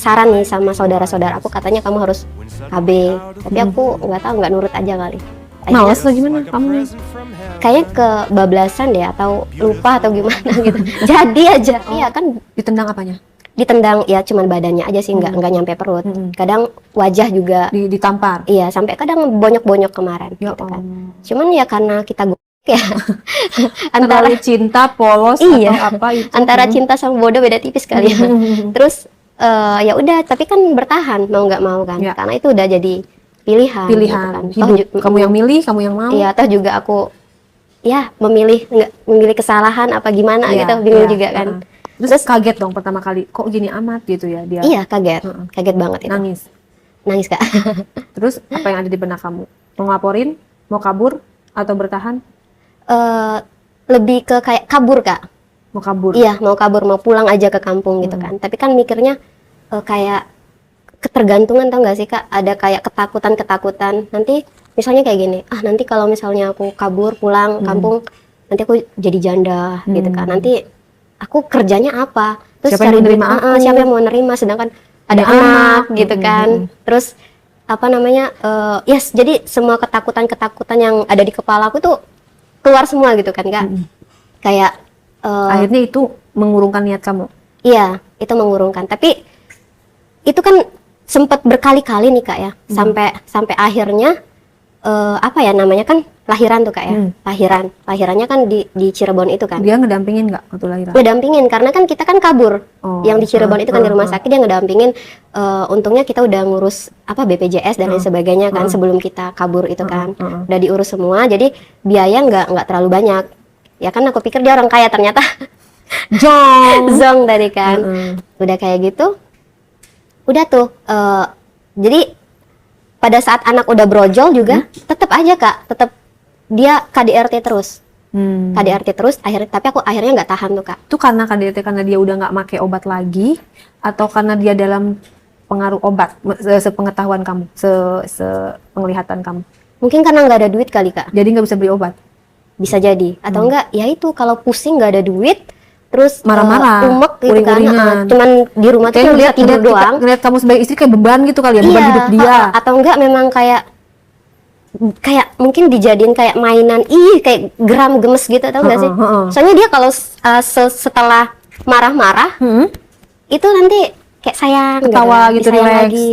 saran nih sama saudara-saudara aku, katanya kamu harus KB, tapi aku nggak tahu, nggak nurut aja kali. Males atau gimana kamu? Kayaknya kebablasan deh atau lupa atau gimana gitu. Jadi aja. Iya kan, Ditendang apanya? ditendang ya, cuman badannya aja sih, nggak nyampe perut. Kadang wajah juga Ditampar. iya, sampai kadang bonyok-bonyok kemarin Ya gitu kan. Allah. Cuman ya karena kita ya antara Terlalu cinta polos iya, atau apa itu? antara cinta sama bodoh beda tipis kali ya. Terus ya udah, tapi kan bertahan mau nggak mau kan, Ya. karena itu udah jadi pilihan gitu kan. hidup. Kamu yang milih, kamu yang mau. Iya, toh juga aku ya memilih kesalahan apa gimana Iya, gitu, bingung iya, juga kan. Terus kaget dong pertama kali, kok gini amat gitu ya dia. Iya, kaget banget itu. Nangis Kak. Terus apa yang ada di benak kamu? Mau ngelaporin, mau kabur, atau bertahan? Lebih ke kayak kabur Kak. Mau kabur. Iya, mau kabur, mau pulang aja ke kampung gitu kan. Tapi kan mikirnya kayak ketergantungan, tau gak sih Kak? Ada kayak ketakutan. Nanti misalnya kayak gini, nanti kalau misalnya aku kabur pulang kampung, nanti aku jadi janda gitu kan. Nanti aku kerjanya apa? Terus Siapa yang cari duit, menerima aku? siapa yang mau nerima, sedangkan ada anak gitu kan. Terus apa namanya? Yes, jadi semua ketakutan yang ada di kepala aku tuh keluar semua gitu kan Kak. Kayak akhirnya itu mengurungkan niat kamu. iya, itu mengurungkan. Tapi itu kan sempat berkali-kali nih Kak ya, sampai akhirnya apa ya namanya kan lahiran tuh Kak ya. Lahirannya kan di Cirebon itu kan. Dia ngedampingin nggak waktu lahiran? Ngedampingin, karena kan kita kan kabur. Yang di Cirebon itu kan di rumah sakit, dia ngedampingin. Untungnya kita udah ngurus apa BPJS dan lain sebagainya kan sebelum kita kabur itu kan. Udah diurus semua, jadi biaya nggak terlalu banyak. Ya kan aku pikir dia orang kaya, ternyata zong tadi kan. Udah kayak gitu, udah tuh. Jadi pada saat anak udah brojol juga, tetap aja Kak, tetap dia KDRT terus. KDRT terus, tapi aku akhirnya nggak tahan tuh Kak. Itu karena KDRT karena dia udah nggak make obat lagi, atau karena dia dalam pengaruh obat, sepengetahuan kamu, sepenglihatan kamu? Mungkin karena nggak ada duit kali Kak. Jadi nggak bisa beli obat? Bisa jadi, atau enggak ya itu kalau pusing nggak ada duit, terus marah-marah, umek gitu kan, uring-uringan. cuman di rumah tuh cuma bisa tidur doang. Ngeliat kamu sebagai istri kayak beban gitu kali ya, beban hidup dia. Atau enggak memang kayak mungkin dijadiin kayak mainan, kayak geram gemes gitu, tau nggak sih? Soalnya dia kalau setelah marah-marah itu nanti kayak sayang, ketawa gitu, disayang relax. lagi,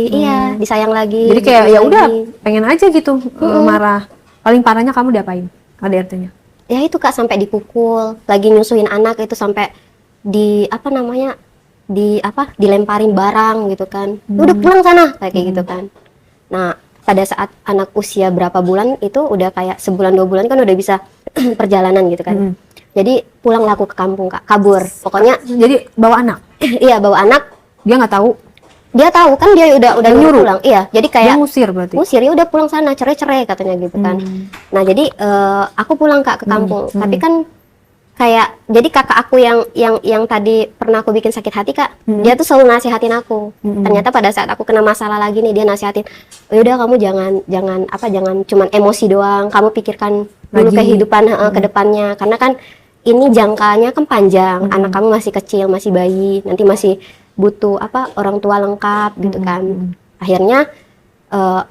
disayang lagi. Jadi kayak ya udah pengen aja gitu marah. Paling parahnya kamu diapain KDRT-nya? Ya itu Kak, sampai dipukul, lagi nyusuin anak itu sampai dilemparin barang gitu kan. Udah pulang sana kayak gitu kan. Nah, pada saat anak usia berapa bulan itu udah kayak sebulan 2 bulan kan udah bisa perjalanan gitu kan. Jadi pulang laku ke kampung Kak, kabur. Pokoknya jadi bawa anak. iya, bawa anak. Dia nggak tahu. Dia tahu kan, dia udah nyuruh pulang. Iya, jadi kayak dia ngusir berarti. Ngusir, ya udah pulang sana, cerai katanya gitu kan. Nah, jadi aku pulang Kak ke kampung. Tapi kan kayak jadi kakak aku yang tadi pernah aku bikin sakit hati Kak, dia tuh selalu nasihatin aku. Ternyata pada saat aku kena masalah lagi nih, dia nasihatin, "Ya udah kamu jangan cuman emosi doang, kamu pikirkan dulu kehidupan ke depannya, karena kan ini jangkanya kan panjang, anak kamu masih kecil, masih bayi, nanti masih butuh orang tua lengkap gitu kan." Akhirnya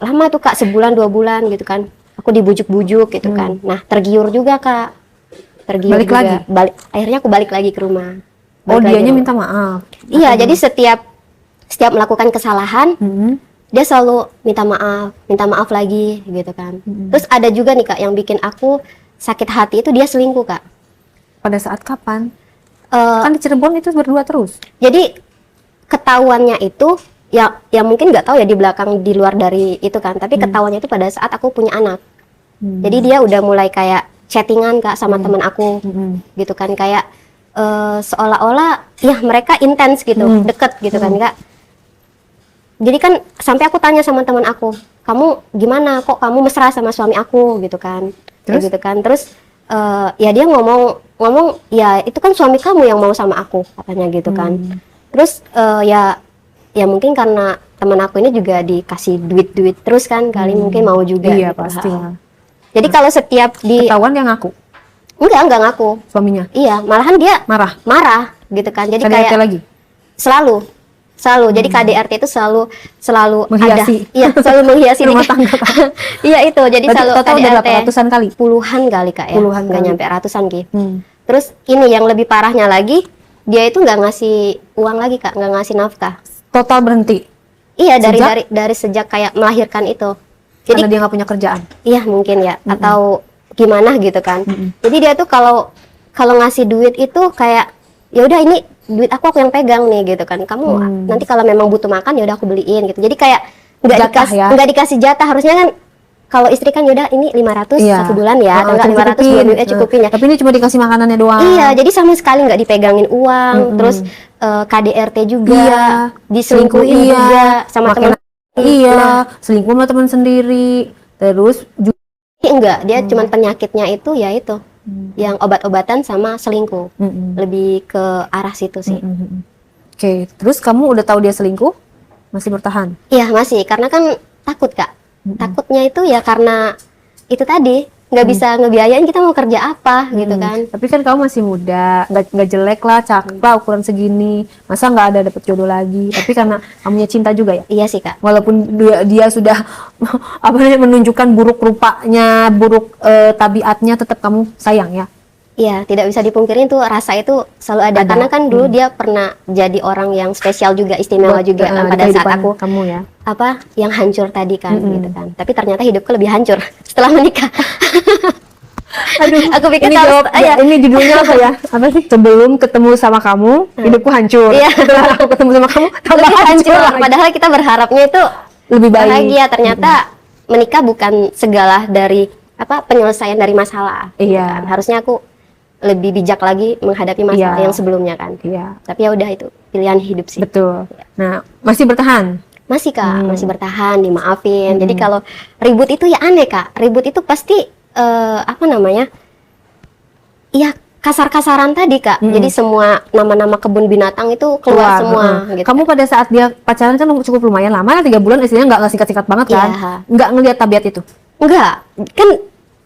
lama tuh Kak, sebulan 2 bulan gitu kan, aku dibujuk-bujuk gitu kan. Nah, tergiur juga Kak, balik juga. lagi. Akhirnya aku balik lagi ke rumah. Dianya minta maaf. Iya, jadi setiap melakukan kesalahan, dia selalu minta maaf lagi gitu kan. Terus ada juga nih Kak yang bikin aku sakit hati, itu dia selingkuh Kak. Pada saat kapan? Kan di Cirebon itu berdua terus. Jadi ketahuannya itu ya mungkin nggak tahu ya di belakang, di luar dari itu kan, tapi ketahuannya itu pada saat aku punya anak. Jadi dia udah mulai kayak chattingan Kak sama temen aku gitu kan, kayak seolah-olah ya mereka intens gitu, deket gitu kan Kak. Jadi kan sampai aku tanya sama teman aku, "Kamu gimana, kok kamu mesra sama suami aku?" gitu kan. Terus? Gitu kan. Terus ya dia ngomong, "Ya itu kan suami kamu yang mau sama aku," katanya gitu kan. Terus ya mungkin karena teman aku ini juga dikasih duit terus kan, kali mungkin mau juga. Iya, gitu. pasti lah. Jadi kalau setiap ketahuan yang ngaku? Enggak ngaku. Suaminya? Iya, malahan dia marah gitu kan. Jadi KDRT kayak lagi? selalu Selalu. Jadi KDRT itu selalu Menghiasi. ada. Iya, selalu menghiasi Rumah tangga. Iya itu. Jadi Berarti selalu total udah KDRT. berapa ratusan kali? Puluhan kali Kak ya. Puluhan Nggak kali. nyampe ratusan Ki. Hmm. Terus ini yang lebih parahnya lagi, dia itu nggak ngasih uang lagi Kak, nggak ngasih nafkah. Total berhenti. Iya, Sejak? dari sejak kayak melahirkan itu. Karena Jadi dia nggak punya kerjaan. iya mungkin ya, atau gimana gitu kan. Jadi dia tuh kalau ngasih duit itu kayak ya udah ini duit aku yang pegang nih gitu kan. Kamu nanti kalau memang butuh makan ya udah aku beliin gitu. Jadi kayak Jatah ya? nggak dikasih jatah. Harusnya kan kalau istri kan yaudah ini 500 Iya. satu bulan ya, atau enggak 500 buat duitnya cukupin ya. Tapi ini cuma dikasih makanannya doang. Iya, jadi sama sekali nggak dipegangin uang, terus KDRT juga, Iya. diselingkuhin Iya. juga sama Makin- teman. Iya, Nah, selingkuh sama teman sendiri. Terus enggak, dia cuman penyakitnya itu ya itu, yang obat-obatan sama selingkuh, lebih ke arah situ sih. Oke, terus kamu udah tahu dia selingkuh, masih bertahan? Iya masih, karena kan takut Kak. Takutnya itu ya karena itu tadi nggak bisa ngebiayain, kita mau kerja apa gitu kan. Tapi kan kamu masih muda, nggak jelek lah, cakep lah ukuran segini. Masa nggak ada dapet jodoh lagi? Tapi karena kamunya cinta juga ya. Iya sih Kak. Walaupun dia sudah apa namanya menunjukkan buruk rupanya, buruk tabiatnya, tetap kamu sayang ya. Iya, tidak bisa dipungkirin tuh rasa itu selalu ada. Karena kan dulu dia pernah jadi orang yang spesial juga, istimewa juga kan di pada saat kehidupan aku kamu ya. apa yang hancur tadi kan gitu kan. Tapi ternyata hidupku lebih hancur setelah menikah. Aduh, Aku pikir ini kalau- jawab, iya. ini judulnya apa ya? Apa sih? Sebelum ketemu sama kamu, hidupku hancur. Iya. Setelah aku ketemu sama kamu, tambah Lebih hancur. lagi. Padahal kita berharapnya itu Lebih baik. bahagia. Ternyata menikah bukan segala dari apa penyelesaian dari masalah. gitu Iya. kan. Harusnya aku lebih bijak lagi menghadapi masalah Iya. yang sebelumnya kan. Iya, Tapi ya udah itu pilihan hidup sih. betul. Nah, masih bertahan. Masih Kak, masih bertahan, dimaafin. Jadi kalau ribut itu ya aneh Kak. Ribut itu pasti apa namanya? Iya kasar-kasaran tadi Kak. Jadi semua nama-nama kebun binatang itu keluar semua. Gitu. Kamu pada saat dia pacaran kan cukup lumayan lama, 3 bulan, istilahnya nggak singkat-singkat banget kan? Iya. Nggak ngelihat tabiat itu. Enggak, kan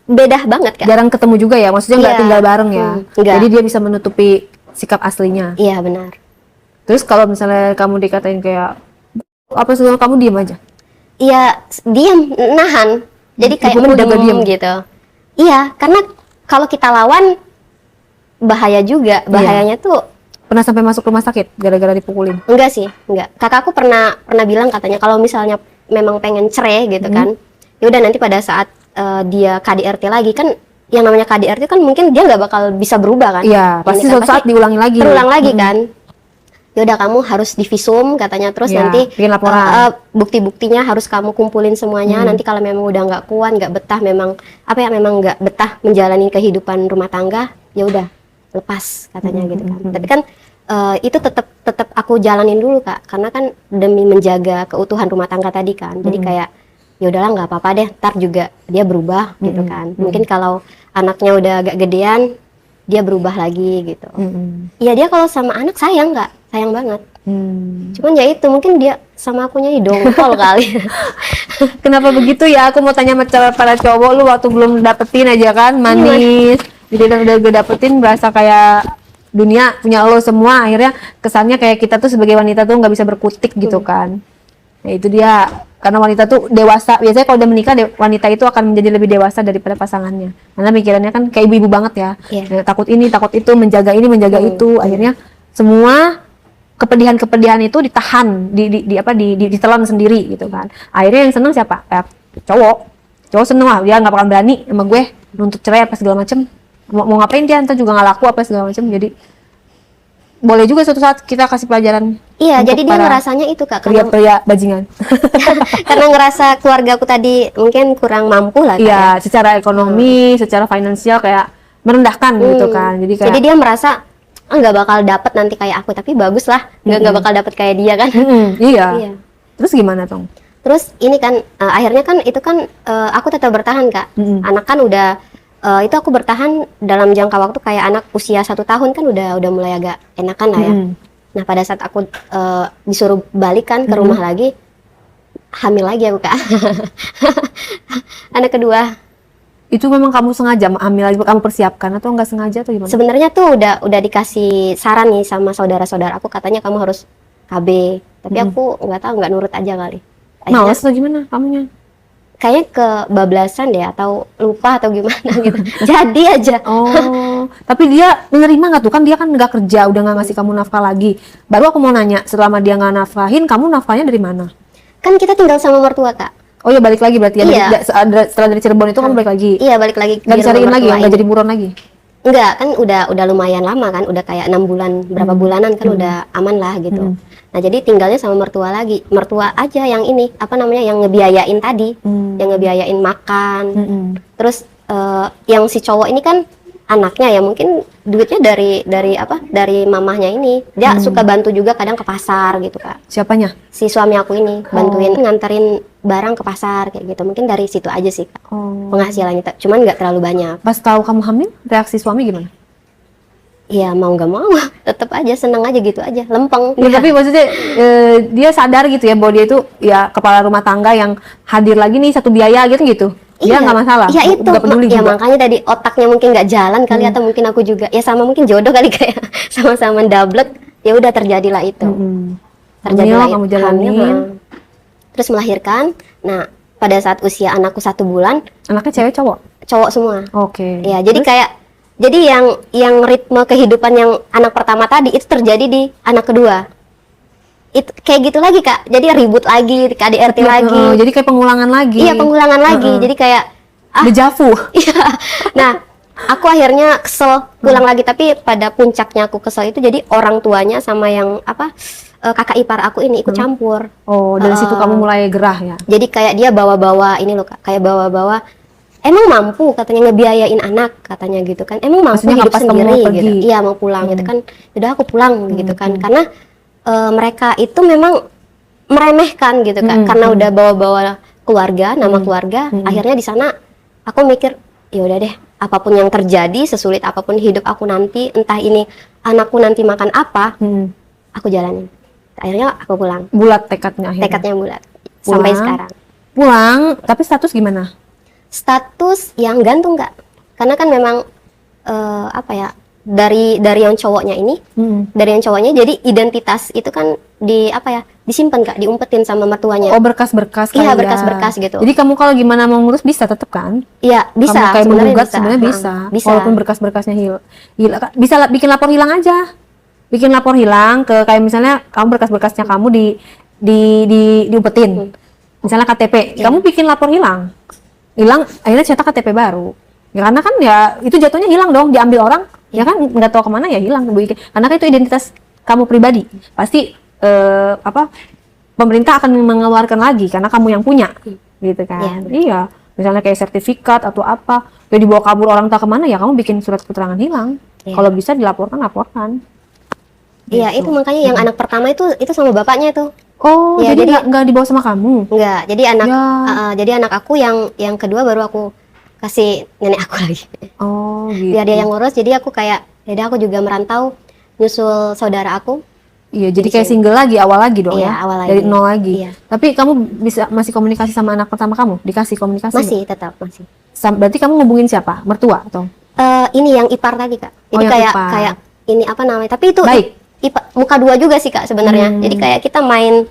beda banget Kak. Jarang ketemu juga ya, maksudnya nggak Iya. tinggal bareng ya. Enggak. Jadi dia bisa menutupi sikap aslinya. Iya benar. Terus kalau misalnya kamu dikatain kayak apa segala, kamu diem aja. Iya, diam, nahan. Jadi kayak Ibumu jaga mendem diam. gitu. Iya, karena kalau kita lawan bahaya juga. Bahayanya tuh Pernah sampai masuk rumah sakit gara-gara dipukulin? enggak sih, enggak. Kakakku pernah bilang katanya kalau misalnya memang pengen cerai gitu kan. Ya udah nanti pada saat dia KDRT lagi kan, yang namanya KDRT kan mungkin dia nggak bakal bisa berubah kan. Iya, pasti Ini kan suatu saat diulangi lagi. terulang lagi kan. Ya udah kamu harus divisum katanya, terus Iya, nanti bikin laporan. bukti-buktinya harus kamu kumpulin semuanya. Nanti kalau memang udah nggak kuat, nggak betah, memang nggak betah menjalani kehidupan rumah tangga, ya udah lepas katanya gitu kan. Tapi kan itu tetap aku jalanin dulu Kak, karena kan demi menjaga keutuhan rumah tangga tadi kan. Jadi kayak ya udahlah nggak apa-apa deh, ntar juga dia berubah gitu kan. Mungkin kalau anaknya udah agak gedean, dia berubah lagi gitu. Iya dia kalau sama anak sayang Kak, sayang banget. Cuman ya itu mungkin dia sama akunya dongkol kali. Kenapa begitu ya? Aku mau tanya sama para cowok, lu waktu belum dapetin aja kan manis. Jadi udah dapetin berasa kayak dunia punya lo semua, akhirnya kesannya kayak kita tuh sebagai wanita tuh nggak bisa berkutik gitu kan. Nah itu dia, karena wanita tuh dewasa, biasanya kalau udah menikah wanita itu akan menjadi lebih dewasa daripada pasangannya, karena pikirannya kan kayak ibu-ibu banget ya. Iya. Takut ini takut itu, menjaga ini menjaga itu, akhirnya semua kepedihan itu ditahan, ditelan sendiri gitu kan. Akhirnya yang seneng siapa? Cowok seneng lah, dia nggak bakal berani sama gue nuntut cerai apa segala macem. Mau ngapain dia, entar juga nggak laku apa segala macam. Jadi boleh juga suatu saat kita kasih pelajaran. Iya, untuk jadi dia para ngerasanya itu Kak, karena pria-pria bajingan. karena ngerasa keluarga aku tadi mungkin kurang mampu lah Kak, Iya, ya. secara ekonomi, secara finansial kayak merendahkan gitu kan. Jadi kayak Jadi dia merasa nggak bakal dapet nanti kayak aku, tapi bagus lah, nggak bakal dapet kayak dia kan. iya. Iya. Terus gimana dong? Terus ini kan akhirnya kan itu kan aku tetap bertahan Kak. Anak kan udah itu aku bertahan dalam jangka waktu kayak anak usia 1 tahun kan udah mulai agak enakan lah ya. Nah pada saat aku disuruh balik kan ke rumah lagi, hamil lagi aku Kak. Anak kedua. Itu memang kamu sengaja hamil lagi, kamu persiapkan atau nggak sengaja atau gimana? Sebenarnya tuh udah dikasih saran nih sama saudara-saudara aku, katanya kamu harus KB. Tapi aku nggak tahu, nggak nurut aja kali. Males atau gimana kamunya? Kayaknya kebablasan deh atau lupa atau gimana gitu. Jadi aja. Oh, tapi dia menerima nggak tuh? Kan dia kan nggak kerja, udah nggak ngasih kamu nafkah lagi. Baru aku mau nanya, selama dia nggak nafkahin, kamu nafkahnya dari mana? Kan kita tinggal sama mertua, Kak. Oh ya balik lagi berarti ya. Iya. Setelah dari Cirebon itu kamu balik lagi. Iya, balik lagi Nggak di dicariin rumah lagi ya? mertua Nggak ini. jadi buron lagi? Enggak, kan udah lumayan lama kan, udah kayak 6 bulan, berapa bulanan kan udah aman lah gitu. Nah, jadi tinggalnya sama mertua lagi. Mertua aja yang ini, apa namanya, yang ngebiayain tadi, yang ngebiayain makan. Terus yang si cowok ini kan anaknya ya, mungkin duitnya dari mamahnya ini. Dia suka bantu juga kadang ke pasar gitu, Kak. Siapanya? Si suami aku ini bantuin nganterin barang ke pasar kayak gitu. Mungkin dari situ aja sih, Kak. Penghasilannya, cuman nggak terlalu banyak. Pas tahu kamu hamil, reaksi suami gimana? Ya mau nggak mau, tetap aja seneng aja gitu aja, lempeng. Ya, tapi maksudnya dia sadar gitu ya bahwa dia itu ya kepala rumah tangga yang hadir lagi nih satu biaya gitu. Dia nggak masalah. Iya itu. Nggak peduli Ya juga. makanya tadi otaknya mungkin nggak jalan kali, atau mungkin aku juga ya sama, mungkin jodoh kali kayak sama-sama double. Ya udah terjadilah itu. Hamil, kamu jalanin. hamil, terus melahirkan. Nah pada saat usia anakku 1 bulan, Anaknya cewek cowok? cowok semua. Oke. Ya jadi yang ritme kehidupan yang anak pertama tadi itu terjadi di anak kedua. Itu kayak gitu lagi, Kak. Jadi ribut lagi, KDRT lagi. Jadi kayak pengulangan lagi. Iya, pengulangan lagi. Jadi kayak Dejavu. iya. Nah, aku akhirnya kesel pulang lagi, tapi pada puncaknya aku kesel itu jadi orang tuanya sama yang kakak ipar aku ini ikut campur. Oh, dari situ kamu mulai gerah ya? Jadi kayak dia bawa-bawa ini loh, Kak. Kayak bawa-bawa, emang mampu katanya ngebiayain anak katanya gitu kan. Emang mampu Maksudnya hidup pas kamu sendiri mau gitu. pergi? Iya, mau pulang gitu kan. Udah aku pulang gitu kan. Karena mereka itu memang meremehkan gitu, Kak. Karena udah bawa-bawa keluarga, nama keluarga. Akhirnya di sana aku mikir, ya udah deh, apapun yang terjadi, sesulit apapun hidup aku nanti, entah ini anakku nanti makan apa, aku jalanin. Akhirnya aku pulang. Bulat tekadnya akhirnya? Tekadnya bulat. Sampai Pulang. sekarang. Pulang, tapi status gimana? Status yang gantung, Kak. Karena kan memang dari yang cowoknya ini, dari yang cowoknya, jadi identitas itu kan disimpan, Kak, diumpetin sama mertuanya. Oh, berkas-berkas kali Iya, ya. berkas-berkas gitu. Jadi kamu kalau gimana mau ngurus bisa tetap kan? Iya, bisa. Kamu kayak Sebenarnya menggugat bisa. sebenarnya bisa. Bisa. Walaupun berkas-berkasnya hilang. Bisa bikin lapor hilang aja. Bikin lapor hilang ke kayak misalnya kamu berkas-berkasnya kamu diumpetin. Misalnya KTP, kamu bikin lapor hilang. Hilang, akhirnya cetak KTP baru. Ya, karena kan ya itu jatuhnya hilang dong, diambil orang. Ya kan nggak tahu kemana ya hilang. Karena kan itu identitas kamu pribadi. Pasti pemerintah akan mengeluarkan lagi karena kamu yang punya, gitu kan? Iya. Misalnya kayak sertifikat atau apa, ya dibawa kabur orang tak kemana ya kamu bikin surat keterangan hilang. Kalau bisa dilaporkan, laporkan. Iya, itu makanya yang anak pertama itu sama bapaknya itu. Oh, Ya, jadi jadi- nggak dibawa sama kamu? Enggak, jadi anak Ya. jadi anak aku yang kedua baru aku kasih nenek aku lagi. Oh, gitu. Biar dia yang ngurus, jadi aku kayak, yaudah aku juga merantau nyusul saudara aku. Iya, jadi kayak single lagi, awal lagi dong Iya, ya? awal Dari lagi. nol lagi. Iya. Tapi kamu masih komunikasi sama anak pertama kamu? Dikasih komunikasi? Masih, tetap masih. Berarti kamu ngubungin siapa? Mertua atau? Ini yang ipar tadi, Kak. Oh, Jadi yang kayak ipar. kayak ini apa namanya? Tapi itu Baik. muka dua juga sih, Kak, sebenarnya. Jadi kayak kita main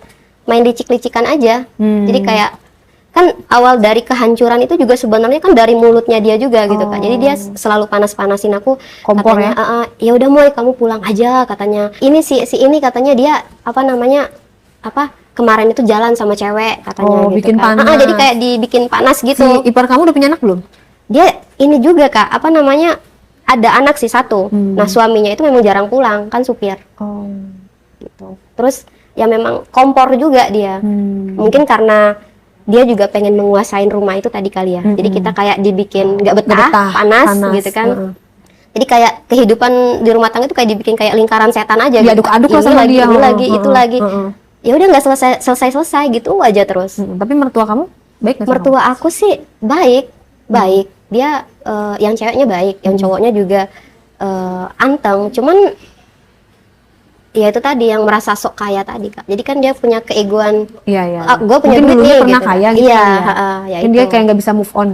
licik-licikan aja. Jadi kayak kan awal dari kehancuran itu juga sebenarnya kan dari mulutnya dia juga gitu, Kak. Jadi dia selalu panas-panasin aku. Kompor katanya, ya udah Moy, kamu pulang aja katanya. Ini si ini katanya dia kemarin itu jalan sama cewek katanya Oh, gitu bikin kan. panas. Jadi kayak dibikin panas Si gitu. ipar kamu udah punya anak belum? Dia ini juga, Kak, ada anak sih satu. Nah, suaminya itu memang jarang pulang, kan supir Oh. gitu. Terus ya memang kompor juga dia. Mungkin karena dia juga pengen menguasain rumah itu tadi kali ya. Jadi kita kayak dibikin nggak betah, panas gitu kan. Jadi kayak kehidupan di rumah tangga itu kayak dibikin kayak lingkaran setan aja. Diaduk-aduk lah Ini sama lagi, dia. ini lagi, itu lagi. Heeh. Ya udah nggak selesai gitu aja terus. Tapi mertua kamu baik nggak sama Mertua aku sih baik. Dia yang ceweknya baik, yang cowoknya juga anteng. Cuman ya itu tadi yang merasa sok kaya tadi, Kak. Jadi kan dia punya keegoan. kamu? Iya, iya. Gue punya Mungkin duit dulunya nih, pernah gitu. kaya gitu Iya, ya. ya Mungkin dia itu. kayak nggak bisa move on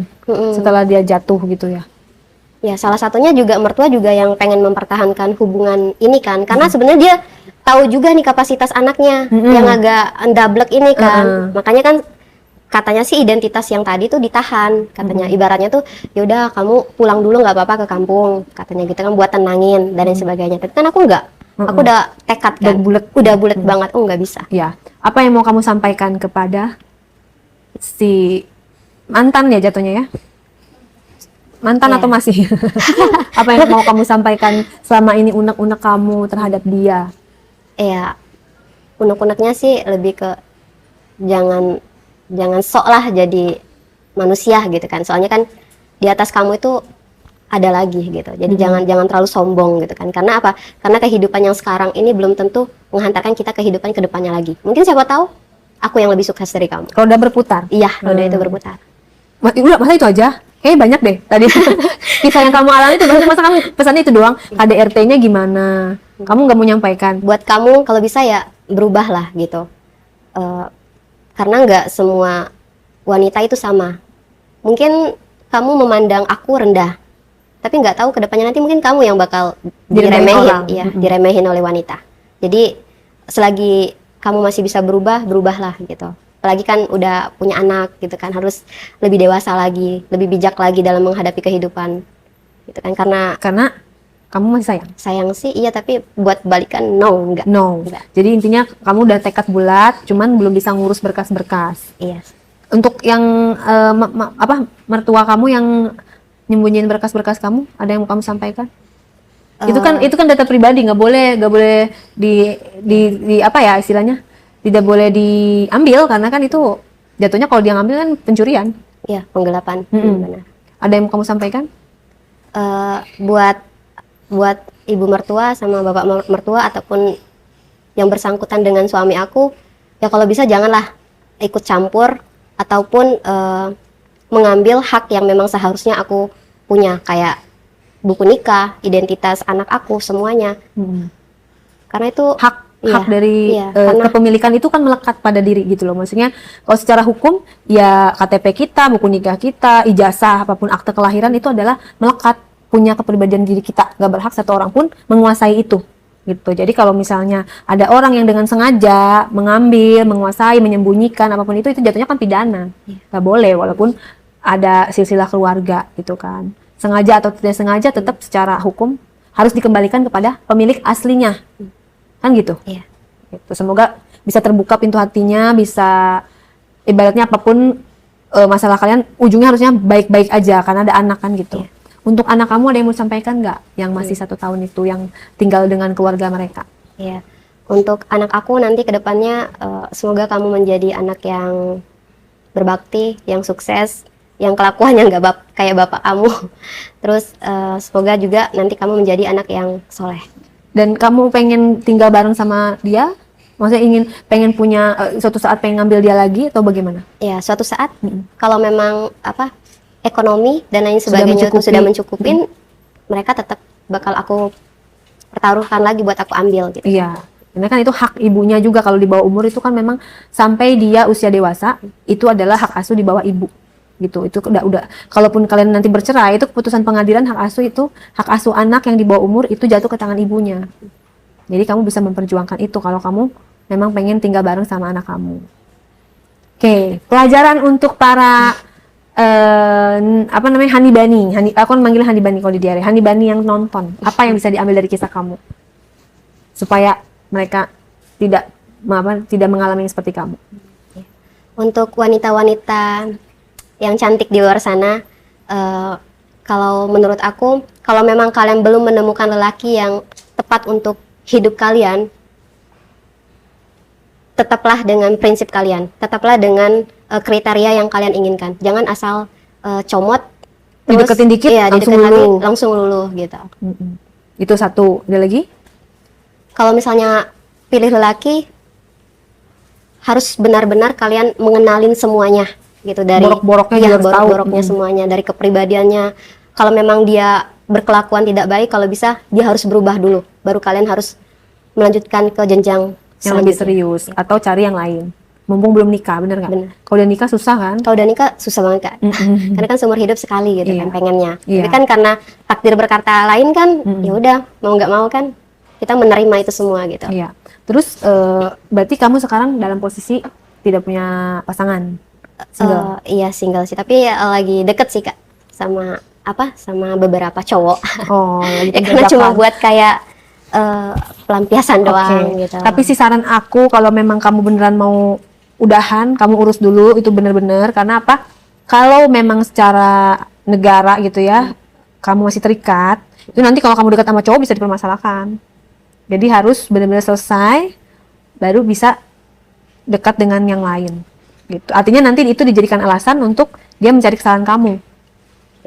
setelah dia jatuh gitu ya. Ya, salah satunya juga mertua juga yang pengen mempertahankan hubungan ini kan. Karena sebenarnya dia tahu juga nih kapasitas anaknya yang agak ndablek ini kan. Makanya kan katanya sih identitas yang tadi tuh ditahan. Katanya ibaratnya tuh yaudah kamu pulang dulu nggak apa-apa ke kampung. Katanya gitu kan buat tenangin dan lain sebagainya. Tapi kan aku nggak. Aku udah tekad kan. Udah bulat banget. Oh, nggak bisa. Ya, apa yang mau kamu sampaikan kepada si mantan ya jatuhnya ya? Mantan atau masih? Apa yang mau kamu sampaikan selama ini unek-unek kamu terhadap dia? Ya, unek-uneknya sih lebih ke jangan sok lah jadi manusia gitu kan. Soalnya kan di atas kamu itu ada lagi gitu. Jadi jangan terlalu sombong gitu kan. Karena apa? Karena kehidupan yang sekarang ini belum tentu menghantarkan kita kehidupan ke depannya lagi. Mungkin siapa tahu aku yang lebih sukses dari kamu. Kalau udah berputar? Iya, roda itu berputar. Udah, masa itu aja? Kayaknya banyak deh tadi kisah yang kamu alami itu. Masa kamu pesannya itu doang? KDRT-nya gimana? Kamu nggak mau nyampaikan? Buat kamu kalau bisa ya berubahlah gitu. Karena nggak semua wanita itu sama. Mungkin kamu memandang aku rendah, tapi nggak tahu kedepannya nanti mungkin kamu yang bakal diremehin, ya, diremehin oleh wanita. Jadi selagi kamu masih bisa berubah, berubahlah gitu. Apalagi kan udah punya anak gitu kan, harus lebih dewasa lagi, lebih bijak lagi dalam menghadapi kehidupan gitu kan. Karena kamu masih sayang? Sayang sih iya, tapi buat balikan enggak. Jadi intinya kamu udah tekad bulat, cuman belum bisa ngurus berkas-berkas. Iya. Untuk yang mertua kamu yang nyembunyiin berkas-berkas kamu, ada yang mau kamu sampaikan? Itu kan data pribadi, nggak boleh di apa ya istilahnya, tidak boleh diambil karena kan itu jatuhnya kalau dia ngambil kan pencurian. Iya, penggelapan. Benar. Ada yang mau kamu sampaikan? Buat ibu mertua sama bapak mertua ataupun yang bersangkutan dengan suami aku, ya kalau bisa janganlah ikut campur ataupun mengambil hak yang memang seharusnya aku punya, kayak buku nikah, identitas anak aku, semuanya. Karena itu hak dari kepemilikan itu kan melekat pada diri gitu loh. Maksudnya kalau secara hukum ya KTP kita, buku nikah kita, ijazah, apapun akte kelahiran itu adalah melekat, punya kepribadian diri kita. Gak berhak satu orang pun menguasai itu gitu. Jadi kalau misalnya ada orang yang dengan sengaja mengambil, menguasai, menyembunyikan apapun itu jatuhnya kan pidana. Gak boleh, walaupun ada silsilah keluarga gitu kan. Sengaja atau tidak sengaja tetap secara hukum harus dikembalikan kepada pemilik aslinya. Kan gitu? Iya. Gitu. Semoga bisa terbuka pintu hatinya, bisa ibaratnya apapun masalah kalian ujungnya harusnya baik-baik aja karena ada anak kan gitu. Iya. Untuk anak kamu ada yang mau sampaikan nggak yang masih 1 tahun itu yang tinggal dengan keluarga mereka? Iya. Untuk anak aku nanti ke depannya semoga kamu menjadi anak yang berbakti, yang sukses, yang kelakuannya nggak kayak bapak kamu. Terus semoga juga nanti kamu menjadi anak yang soleh. Dan kamu pengen tinggal bareng sama dia? Maksudnya pengen punya suatu saat pengen ngambil dia lagi atau bagaimana? Ya, suatu saat kalau memang ekonomi dan lain sebagainya sudah mencukupin, mereka tetap bakal aku pertaruhkan lagi buat aku ambil gitu. Iya. Karena kan itu hak ibunya juga, kalau di bawah umur itu kan memang sampai dia usia dewasa itu adalah hak asuh di bawah ibu. Gitu. Itu udah kalaupun kalian nanti bercerai itu keputusan pengadilan, hak asuh anak yang di bawah umur itu jatuh ke tangan ibunya. Jadi kamu bisa memperjuangkan itu kalau kamu memang pengen tinggal bareng sama anak kamu. Oke, pelajaran untuk para Hanibani. Aku manggil Hanibani kalau di diare. Hanibani yang nonton. Apa yang bisa diambil dari kisah kamu supaya mereka tidak mengalami yang seperti kamu? Untuk wanita-wanita yang cantik di luar sana, kalau menurut aku, kalau memang kalian belum menemukan lelaki yang tepat untuk hidup kalian, tetaplah dengan prinsip kalian, tetaplah dengan kriteria yang kalian inginkan. Jangan asal comot, terus dideketin dikit, langsung luluh gitu. Itu satu. Ada lagi? Kalau misalnya pilih lelaki, harus benar-benar kalian mengenalin semuanya. Gitu, dari borok-boroknya semuanya, dari kepribadiannya. Kalau memang dia berkelakuan tidak baik, kalau bisa dia harus berubah dulu, baru kalian harus melanjutkan ke jenjang yang lebih serius atau cari yang lain. mumpung belum nikah, bener nggak? Bener. Kalau udah nikah susah kan? Kalau udah nikah susah banget Kak. Karena kan seumur hidup sekali gitu Iya. kan pengennya. Iya. Tapi kan karena takdir berkata lain kan, ya udah mau nggak mau kan kita menerima itu semua gitu. Iya. Terus berarti kamu sekarang dalam posisi tidak punya pasangan, single. Iya single sih, tapi lagi deket sih Kak sama sama beberapa cowok. Oh, lagi Ya karena cuma penjajakan. buat kayak pelampiasan doang Oke. gitu. Tapi sih saran aku kalau memang kamu beneran mau udahan, kamu urus dulu itu bener-bener. Karena apa? Kalau memang secara negara gitu ya, kamu masih terikat, itu nanti kalau kamu dekat sama cowok bisa dipermasalahkan. Jadi harus benar-benar selesai, baru bisa dekat dengan yang lain. Gitu. Artinya nanti itu dijadikan alasan untuk dia mencari kesalahan kamu.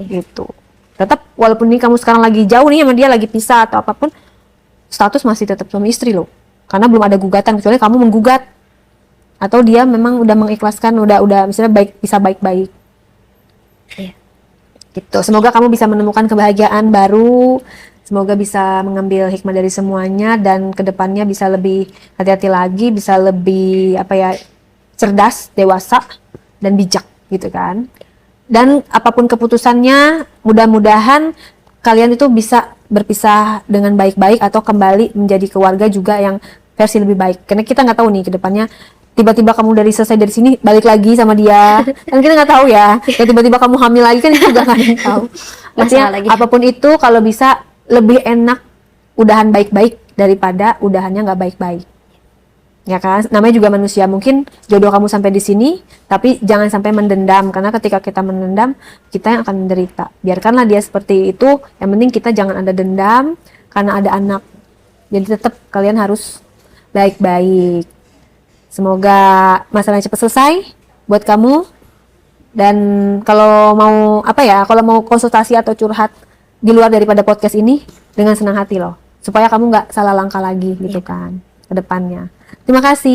Gitu. Tetap walaupun ini kamu sekarang lagi jauh nih sama dia, lagi pisah atau apapun, status masih tetap suami istri loh. Karena belum ada gugatan, kecuali kamu menggugat. Atau dia memang udah mengikhlaskan, udah misalnya bisa baik-baik. Iya. Gitu. Semoga kamu bisa menemukan kebahagiaan baru. Semoga bisa mengambil hikmah dari semuanya dan kedepannya bisa lebih hati-hati lagi, bisa lebih cerdas, dewasa dan bijak gitu kan. Dan apapun keputusannya, mudah-mudahan kalian itu bisa berpisah dengan baik-baik atau kembali menjadi keluarga juga yang versi lebih baik. Karena kita nggak tahu nih kedepannya tiba-tiba kamu selesai dari sini balik lagi sama dia, kan kita nggak tahu ya. Dan tiba-tiba kamu hamil lagi kan itu juga nggak ada yang tahu. Maksudnya Masalah lagi. apapun itu kalau bisa lebih enak udahan baik-baik daripada udahannya nggak baik-baik. Ya kan, namanya juga manusia. Mungkin jodoh kamu sampai di sini, tapi jangan sampai mendendam karena ketika kita mendendam, kita yang akan menderita. Biarkanlah dia seperti itu. Yang penting kita jangan ada dendam karena ada anak. Jadi tetap kalian harus baik-baik. Semoga masalahnya cepat selesai buat kamu. Dan kalau mau kalau mau konsultasi atau curhat di luar daripada podcast ini, dengan senang hati loh. Supaya kamu nggak salah langkah lagi gitu kan ke depannya. Terima kasih.